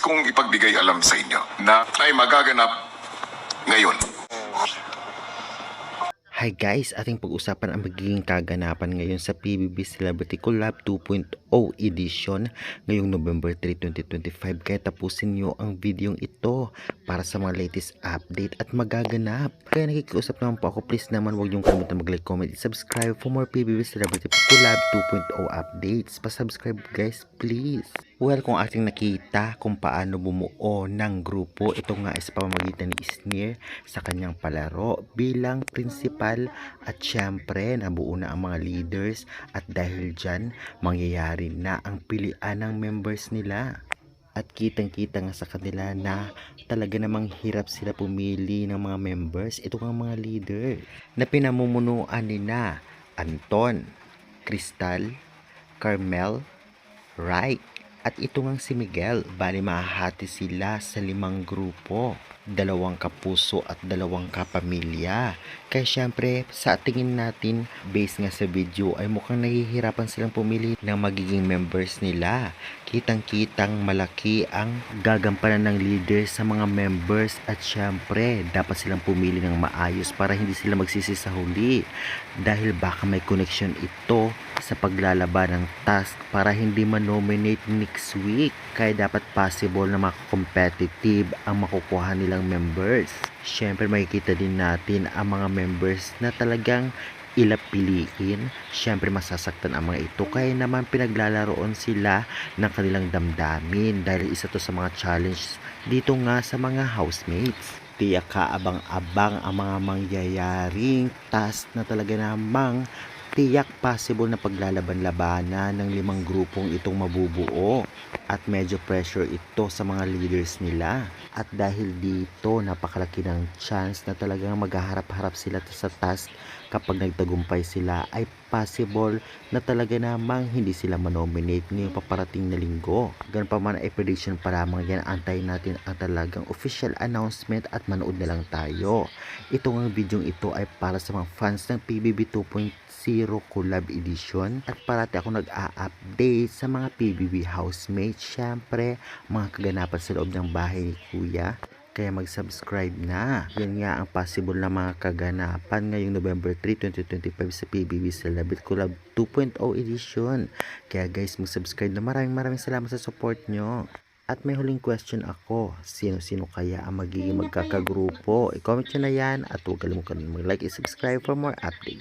kong ipagbigay alam sa inyo na ay magaganap ngayon. Hi guys, ating pag-usapan ang magiging kaganapan ngayon sa PBB Celebrity Collab 2.0 edition ngayong November 3, 2025. Kaya tapusin nyo ang videong ito para sa mga latest update at magaganap. Kaya nakikiusap naman po ako, please naman huwag nyo kalimutan mag-like, comment, and subscribe for more PBB Celebrity Collab 2.0 updates. Pa-subscribe guys, please. Well, kung ating nakita kung paano bumuo ng grupo, ito nga is pamamagitan ni Sneer sa kanyang palaro bilang principal at syempre nabuo na ang mga leaders at dahil dyan mangyayari na ang pilian ng members nila. At kitang-kita nga sa kanila na talaga namang hirap sila pumili ng mga members. Ito ang mga leader na pinamumunuan nila Anton, Crystal, Carmel, Right. At ito ngang si Miguel, bali mahahati sila sa 5 grupo, 2 kapuso at 2 kapamilya. Kaya syempre sa tingin natin, based nga sa video, ay mukhang nahihirapan silang pumili ng magiging members nila. Kitang-kitang malaki ang gagampanan ng leader sa mga members at syempre dapat silang pumili ng maayos para hindi sila magsisi sa huli. Dahil baka may connection ito sa paglalaban ng task para hindi ma-nominate next week. Kaya dapat possible na maka-competitive ang makukuha nilang members. Syempre makikita din natin ang mga members na talagang ilapiliin. Syempre masasaktan ang mga ito. Kaya naman pinaglalaroon sila ng kanilang damdamin dahil isa to sa mga challenge dito nga sa mga housemates. Tiyak kaabang-abang ang mga mangyayaring task na talaga namang tiyak possible na paglalaban-labanan ng 5 grupong itong mabubuo at medyo pressure ito sa mga leaders nila. At dahil dito napakalaki ng chance na talagang maghaharap-harap sila sa task. Kapag nagtagumpay sila ay possible na talaga namang hindi sila manominate ngayong paparating na linggo. Ganun pa man ay prediction pa lamang yan. Antayin natin ang talagang official announcement at manood na lang tayo. Itong video ito ay para sa mga fans ng PBB 2.0 Collab Edition at parati ako nag-a-update sa mga PBB housemates. Syempre mga kaganapan sa loob ng bahay ni Kuya. Kaya mag-subscribe na. Yan nga ang possible na mga kaganapan ngayong November 3, 2025 sa PBB Celebrity Collab 2.0 edition. Kaya guys, mag-subscribe na. Maraming salamat sa support nyo. At may huling question ako. Sino-sino kaya ang magiging magkakagrupo? I-comment nyo na yan at huwag kalimutan mag-like and subscribe for more updates.